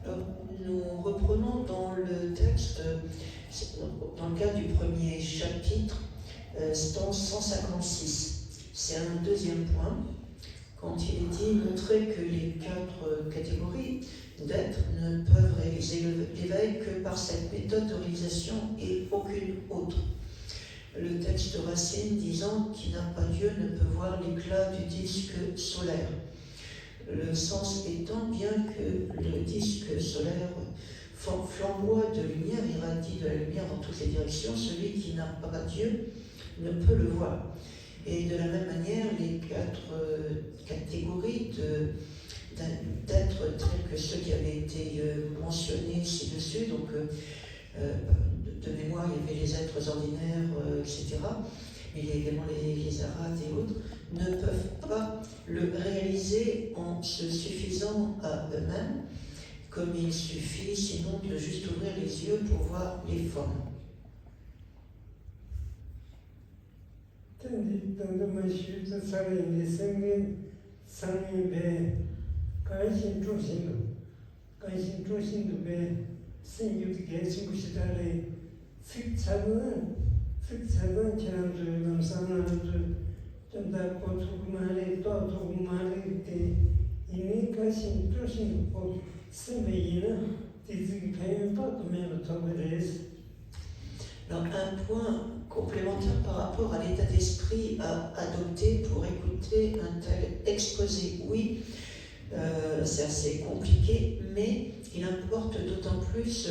Alors, nous reprenons dans le texte, dans le cadre du premier chapitre, stance 156. C'est un deuxième point, quand il est dit montrer que les 4 catégories d'êtres ne peuvent réaliser l'éveil que par cette méthode de réalisation et aucune autre. Le texte de Racine disant qui n'a pas Dieu ne peut voir l'éclat du disque solaire. Le sens étant, bien que le disque solaire flamboie de lumière, irradie de la lumière dans toutes les directions, celui qui n'a pas Dieu ne peut le voir. Et de la même manière, les 4 catégories d'êtres tels que ceux qui avaient été mentionnés ci-dessus, donc de mémoire, il y avait les êtres ordinaires, etc., mais il y a également les arates et autres, ne peuvent pas le réaliser en se suffisant à eux-mêmes, comme il suffit sinon de juste ouvrir les yeux pour voir les formes. Alors, un point complémentaire par rapport à l'état d'esprit à adopter pour écouter un tel exposé. Oui, c'est assez compliqué, mais il importe d'autant plus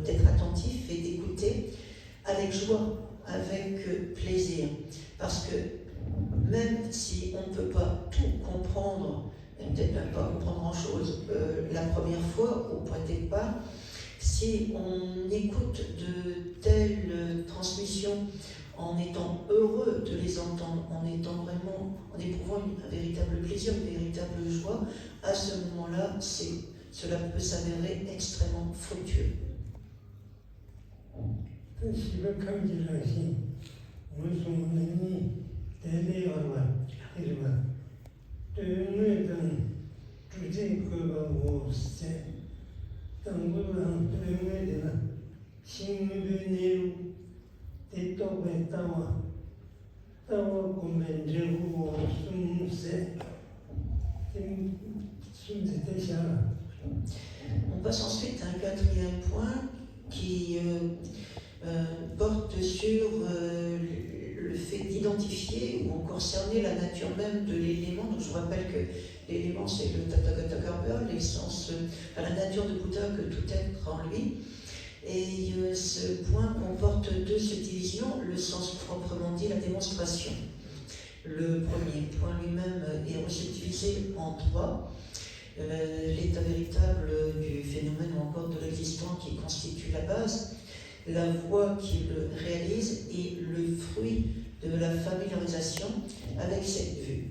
d'être attentif et d'écouter avec joie, avec plaisir. Parce que même si on ne peut pas tout comprendre, et peut-être même pas comprendre grand-chose la première fois au point de départ, si on écoute de telles transmissions en étant heureux de les entendre, en éprouvant un véritable plaisir, une véritable joie, à ce moment-là, cela peut s'avérer extrêmement fructueux. On passe ensuite à un 4e point qui porte sur concerner la nature même de l'élément. Donc je vous rappelle que l'élément c'est le Tathagata Garbha, l'essence, la nature de Bouddha que tout être en lui. Et ce point comporte deux subdivisions, le sens proprement dit, la démonstration. Le premier point lui-même est subdivisé en trois. L'état véritable du phénomène ou encore de l'existant qui constitue la base, la voie qui le réalise et le fruit de la familiarisation avec cette vue.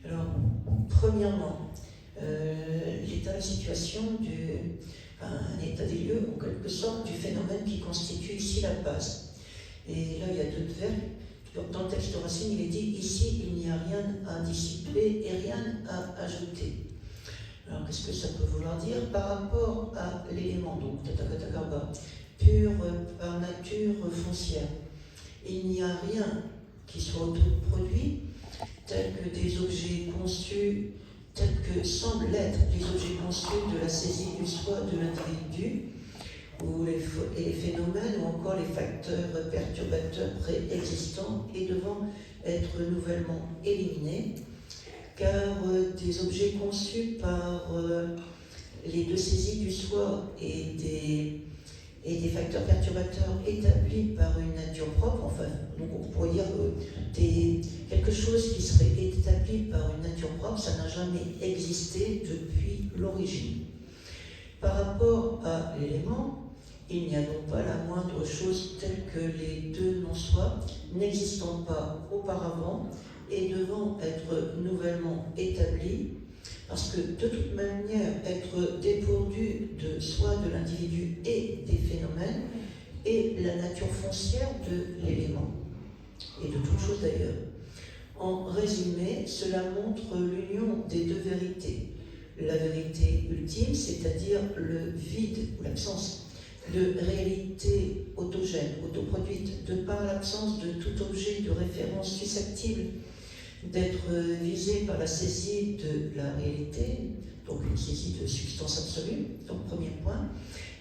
Alors, premièrement, l'état de situation un état des lieux, en quelque sorte, du phénomène qui constitue ici la base. Et là, il y a deux verbes. Dans le texte de Racine, il est dit ici, il n'y a rien à dissiper et rien à ajouter. Alors, qu'est-ce que ça peut vouloir dire par rapport à l'élément, donc Tathagata Garbha, pur par nature foncière? Il n'y a rien qui soit autoproduit, tel que des objets conçus, tels que semblent l'être les objets conçus de la saisie du soi de l'individu, ou les phénomènes, ou encore les facteurs perturbateurs préexistants et devant être nouvellement éliminés, car des objets conçus par les deux saisies du soi et des facteurs perturbateurs établis par une nature propre, enfin, donc on pourrait dire quelque chose qui serait établi par une nature propre, ça n'a jamais existé depuis l'origine. Par rapport à l'élément, il n'y a donc pas la moindre chose telle que les deux non-soi, n'existant pas auparavant et devant être nouvellement établis, parce que de toute manière, être dépourvu de soi, de l'individu et des phénomènes est la nature foncière de l'élément, et de toute chose d'ailleurs. En résumé, cela montre l'union des deux vérités. La vérité ultime, c'est-à-dire le vide ou l'absence de réalité autogène, autoproduite, de par l'absence de tout objet de référence susceptible d'être visé par la saisie de la réalité, donc une saisie de substance absolue, donc premier point.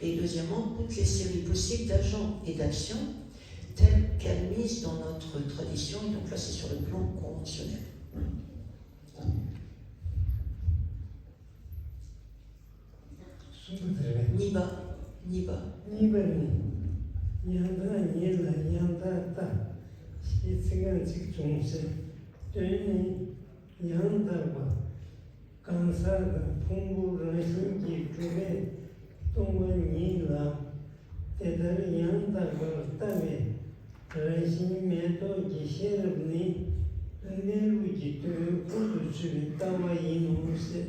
Et deuxièmement, toutes les séries possibles d'agents et d'actions telles qu'admises dans notre tradition, et donc là c'est sur le plan conventionnel. Niba. Niba ni yanda nyela yanda ta shitsinga chikchungse teni yanda ba kansa da pungu rashingi chube tongwa nila tedar yanda ba tame rashin meto gisherabni nelu jitu kudu chube tawa inuse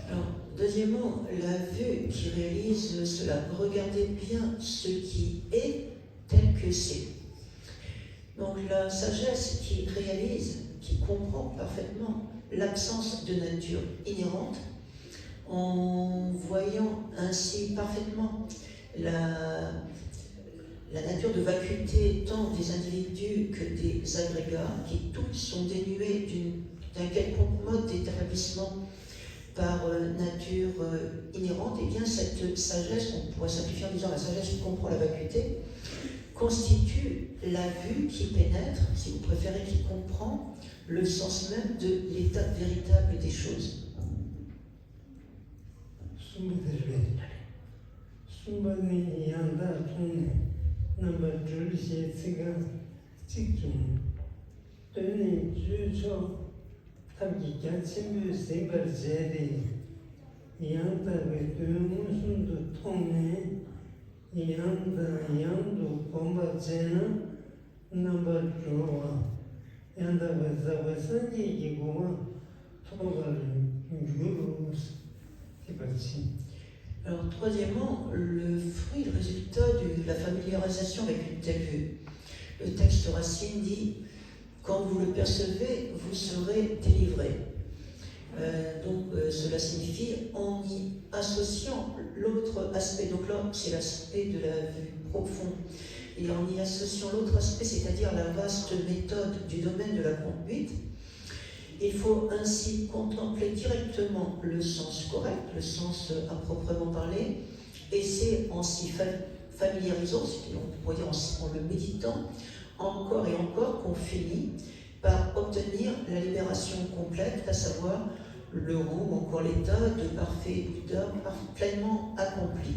Alors, deuxièmement, la vue qui réalise cela. Regardez bien ce qui est tel que c'est. Donc la sagesse qui réalise, qui comprend parfaitement l'absence de nature inhérente, en voyant ainsi parfaitement la nature de vacuité tant des individus que des agrégats, qui tous sont dénués d'un quelconque mode d'établissement par nature inhérente, et bien cette sagesse, on pourrait simplifier en disant la sagesse qui comprend la vacuité, constitue la vue qui pénètre, si vous préférez, qui comprend le sens même de l'état véritable des choses. Alors, troisièmement, le fruit, le résultat de la familiarisation avec une telle vue. Le texte Racine dit « Quand vous le percevez, vous serez délivré ». Cela signifie en y associant l'autre aspect. Donc là, c'est l'aspect de la vue profonde. Et en y associant l'autre aspect, c'est-à-dire la vaste méthode du domaine de la conduite, il faut ainsi contempler directement le sens correct, le sens à proprement parler, et c'est en s'y familiarisant, on pourrait dire en le méditant, encore et encore, qu'on finit par obtenir la libération complète, à savoir le rang ou encore l'état de parfait Bouddha pleinement accompli.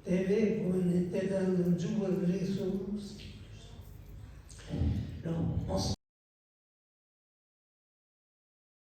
TV con te danno giù il riso